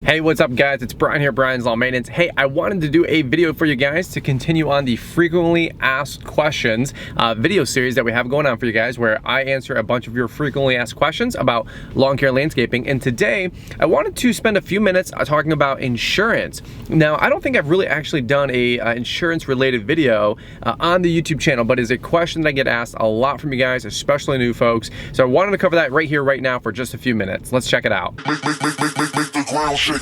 Hey, what's up guys? It's Brian here, Brian's Law Maintenance. Hey, I wanted to do a video for you guys to continue on the frequently asked questions video series that we have going on for you guys, where I answer a bunch of your frequently asked questions about lawn care landscaping. And today, I wanted to spend a few minutes talking about insurance. Now, I don't think I've really actually done a insurance related video on the YouTube channel, but it's a question that I get asked a lot from you guys, especially new folks. So I wanted to cover that right here, right now for just a few minutes. Let's check it out. Make the ground shake.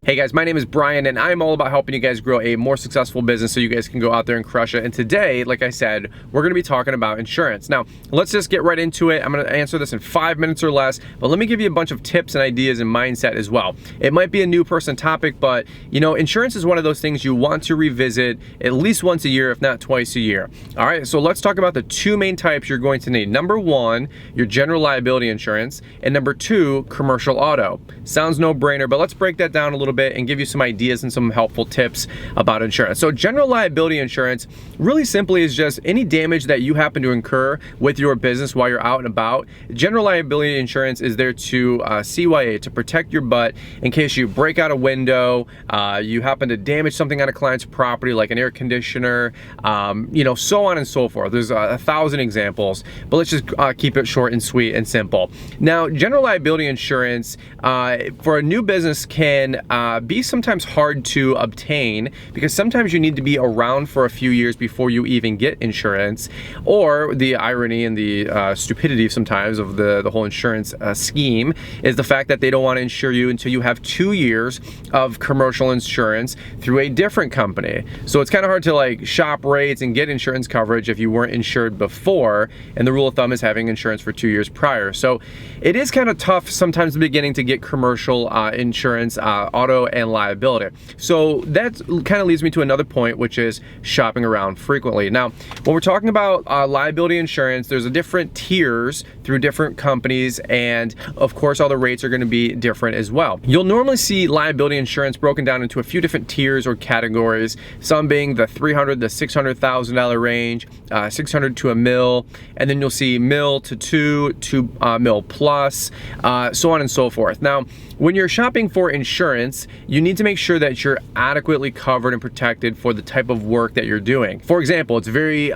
Hey guys, my name is Brian and I'm all about helping you guys grow a more successful business so you guys can go out there and crush it. And today, like I said, we're gonna be talking about insurance. Now, let's just get right into it. I'm gonna answer this in 5 minutes or less, but let me give you a bunch of tips and ideas and mindset as well. It might be a new person topic, but you know, insurance is one of those things you want to revisit at least once a year, if not twice a year. All right, so let's talk about the two main types you're going to need. Number one, your general liability insurance, and number two, commercial auto. Sounds no-brainer, but let's break that down a little bit and give you some ideas and some helpful tips about insurance. So general liability insurance really simply is just any damage that you happen to incur with your business while you're out and about. General liability insurance is there to CYA, to protect your butt in case you break out a window, you happen to damage something on a client's property like an air conditioner, you know, so on and so forth. There's 1,000 examples, but let's just keep it short and sweet and simple. Now, general liability insurance for a new business can be sometimes hard to obtain because sometimes you need to be around for a few years before you even get insurance, or the irony and the stupidity sometimes of the whole insurance scheme is the fact that they don't want to insure you until you have 2 years of commercial insurance through a different company. So it's kind of hard to like shop rates and get insurance coverage if you weren't insured before, and the rule of thumb is having insurance for 2 years prior. So it is kind of tough sometimes in the beginning to get commercial insurance, auto and liability. So that kind of leads me to another point, which is shopping around frequently. Now, when we're talking about liability insurance, there's a different tiers through different companies, and of course all the rates are going to be different as well. You'll normally see liability insurance broken down into a few different tiers or categories, some being the $300,000 to $600,000 range, 600 to $1 million, and then you'll see mil to $2 million plus, so on and so forth. Now, when you're shopping for insurance, you need to make sure that you're adequately covered and protected for the type of work that you're doing. For example, it's very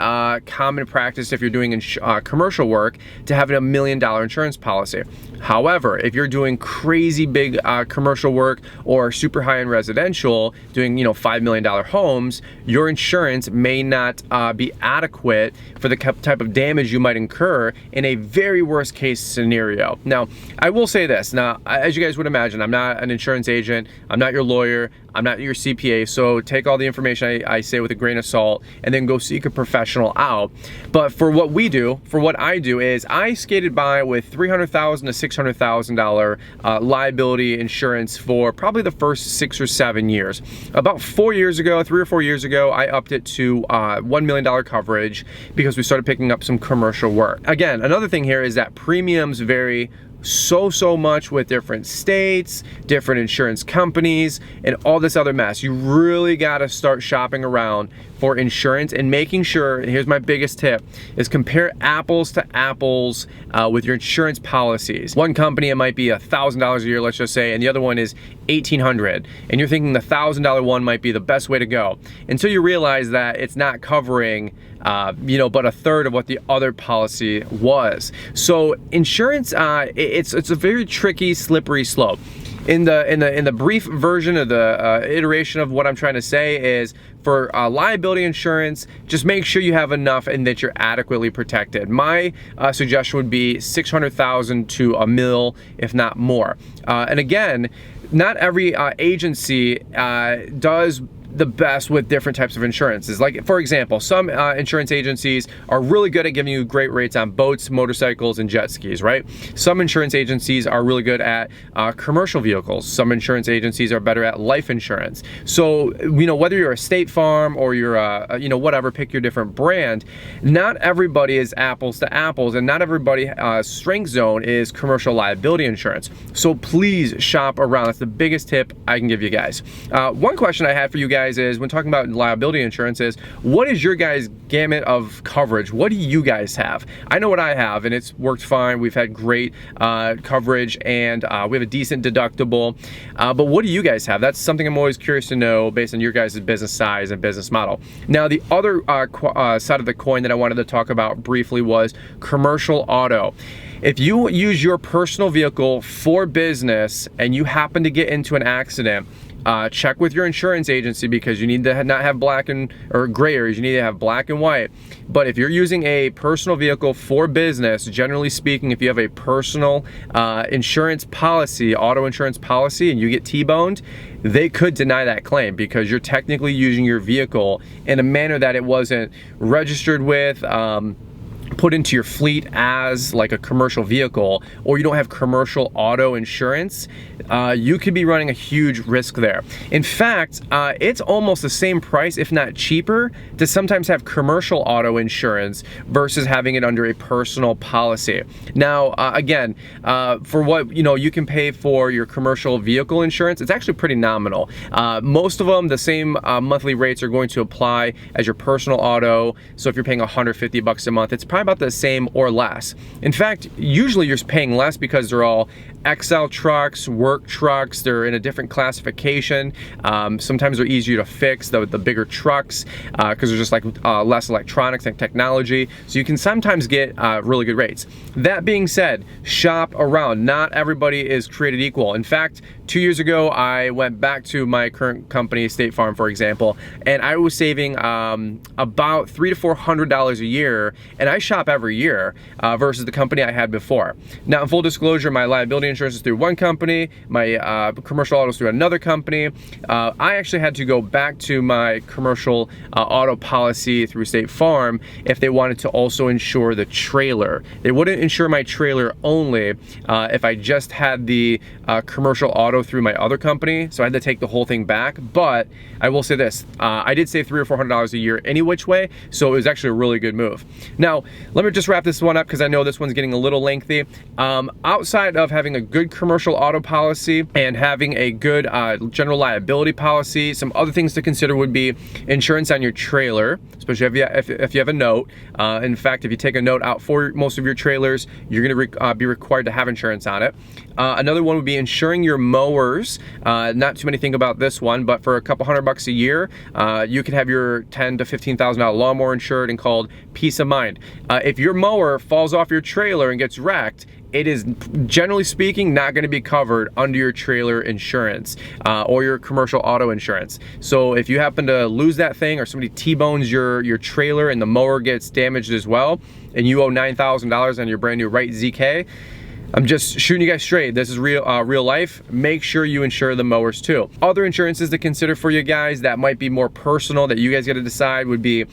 common practice if you're doing commercial work to have a $1 million insurance policy. However, if you're doing crazy big commercial work or super high-end residential, doing $5 million homes, your insurance may not be adequate for the type of damage you might incur in a very worst case scenario. Now, I will say this. Now, as you guys would imagine, I'm not an insurance agent, I'm not your lawyer, I'm not your CPA, so take all the information I say with a grain of salt and then go seek a professional out. But for what we do, for what I do, is I skated by with $300,000 to $600,000 liability insurance for probably the first 6 or 7 years. About 4 years ago, 3 or 4 years ago, I upped it to $1 million coverage because we started picking up some commercial work. Again, another thing here is that premiums vary so much with different states, different insurance companies, and all this other mess. You really got to start shopping around for insurance and making sure, here's my biggest tip, is compare apples to apples with your insurance policies. One company, it might be $1,000 a year, let's just say, and the other one is $1,800, and you're thinking the $1,000 one might be the best way to go until you realize that it's not covering but a third of what the other policy was. So insurance, it's a very tricky, slippery slope. In the brief version of the iteration of what I'm trying to say is, for liability insurance, just make sure you have enough and that you're adequately protected. My suggestion would be $600,000 to $1 million, if not more. And again, not every agency does the best with different types of insurances. Like, for example, some insurance agencies are really good at giving you great rates on boats, motorcycles, and jet skis, right? Some insurance agencies are really good at commercial vehicles. Some insurance agencies are better at life insurance. So, whether you're a State Farm or you're whatever, pick your different brand, not everybody is apples to apples, and not everybody strength zone is commercial liability insurance. So please shop around. That's the biggest tip I can give you guys. One question I had for you guys guys is, when talking about liability insurance, is what is your guys' gamut of coverage? What do you guys have? I know what I have, and it's worked fine. We've had great coverage, and we have a decent deductible. But what do you guys have? That's something I'm always curious to know based on your guys' business size and business model. Now, the other side of the coin that I wanted to talk about briefly was commercial auto. If you use your personal vehicle for business and you happen to get into an accident, check with your insurance agency, because you need to not have black or gray areas. You need to have black and white. But if you're using a personal vehicle for business, generally speaking, if you have a personal insurance policy, auto insurance policy, and you get T-boned, they could deny that claim, because you're technically using your vehicle in a manner that it wasn't registered with, put into your fleet as like a commercial vehicle, or you don't have commercial auto insurance. You could be running a huge risk there. In fact, it's almost the same price, if not cheaper, to sometimes have commercial auto insurance versus having it under a personal policy. Now, again, for what you can pay for your commercial vehicle insurance, it's actually pretty nominal. Most of them, the same monthly rates are going to apply as your personal auto. So if you're paying $150 a month, it's probably about the same or less. In fact, usually you're paying less because they're all XL trucks, work trucks. They're in a different classification. Sometimes they're easier to fix, the bigger trucks, because there's just like less electronics and technology. So you can sometimes get really good rates. That being said, shop around. Not everybody is created equal. In fact, 2 years ago, I went back to my current company, State Farm, for example, and I was saving about $300 to $400 a year, and I shop every year versus the company I had before. Now, in full disclosure, my liability insurance is through one company, my commercial auto is through another company. I actually had to go back to my commercial auto policy through State Farm if they wanted to also insure the trailer. They wouldn't insure my trailer only if I just had the commercial auto through my other company, so I had to take the whole thing back. But I will say this, I did save $300 or $400 a year any which way, so it was actually a really good move. Now, let me just wrap this one up, because I know this one's getting a little lengthy. Outside of having a good commercial auto policy and having a good general liability policy, some other things to consider would be insurance on your trailer, especially if you have a note. In fact, if you take a note out for most of your trailers, you're going to be required to have insurance on it. Another one would be insuring your mowers. Not too many think about this one, but for a couple $100 a year, you can have your $10,000 to $15,000 lawnmower insured and called peace of mind. If your mower falls off your trailer and gets wrecked, it is, generally speaking, not going to be covered under your trailer insurance or your commercial auto insurance. So if you happen to lose that thing, or somebody T-bones your trailer and the mower gets damaged as well, and you owe $9,000 on your brand new Right ZK, I'm just shooting you guys straight. This is real life. Make sure you insure the mowers too. Other insurances to consider for you guys that might be more personal that you guys got to decide would be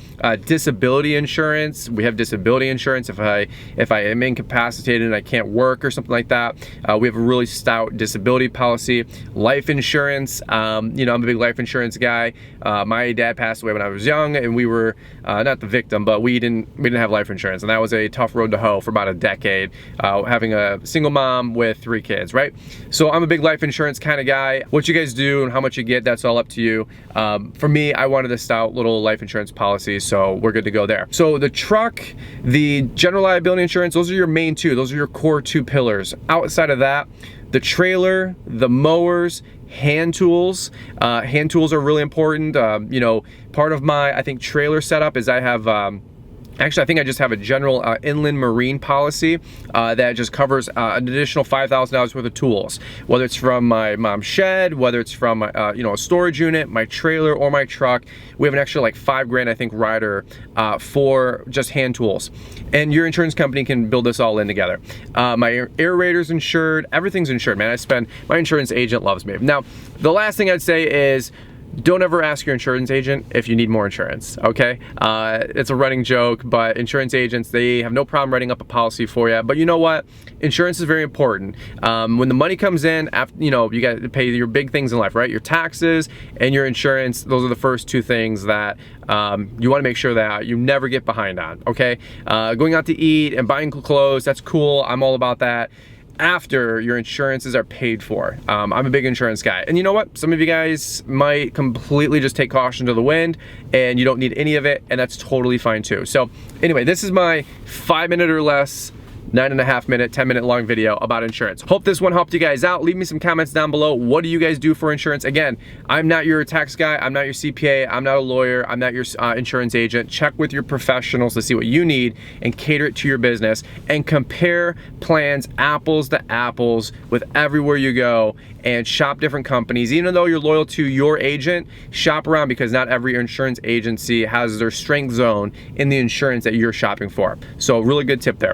disability insurance. We have disability insurance if I am incapacitated and I can't work or something like that. We have a really stout disability policy. Life insurance. I'm a big life insurance guy. My dad passed away when I was young, and we were not the victim, but we didn't have life insurance, and that was a tough road to hoe for about a decade, having a single mom with 3 kids, right? So I'm a big life insurance kind of guy. What you guys do and how much you get, that's all up to you. For me, I wanted a stout little life insurance policy, so we're good to go there. So the truck, the general liability insurance, those are your main two. Those are your core 2 pillars. Outside of that, the trailer, the mowers, hand tools. Hand tools are really important. Part of my, I think, trailer setup is I have actually, I think I just have a general inland marine policy that just covers an additional $5,000 worth of tools, whether it's from my mom's shed, whether it's from a storage unit, my trailer, or my truck. We have an extra like $5,000, I think, rider for just hand tools. And your insurance company can build this all in together. My aerator's insured, everything's insured, man. My insurance agent loves me. Now, the last thing I'd say is, don't ever ask your insurance agent if you need more insurance, okay? It's a running joke, but insurance agents, they have no problem writing up a policy for you. But you know what? Insurance is very important. When the money comes in, you got to pay your big things in life, right? Your taxes and your insurance, those are the first 2 things that you want to make sure that you never get behind on, okay? Going out to eat and buying clothes, that's cool. I'm all about that. after your insurances are paid for. I'm a big insurance guy. And you know what? Some of you guys might completely just take caution to the wind and you don't need any of it, and that's totally fine too. So anyway, this is my 5-minute or less, 9.5-minute, 10-minute long video about insurance. Hope this one helped you guys out. Leave me some comments down below. What do you guys do for insurance? Again, I'm not your tax guy. I'm not your CPA. I'm not a lawyer. I'm not your insurance agent. Check with your professionals to see what you need and cater it to your business, and compare plans apples to apples with everywhere you go, and shop different companies. Even though you're loyal to your agent, shop around, because not every insurance agency has their strength zone in the insurance that you're shopping for. So really good tip there.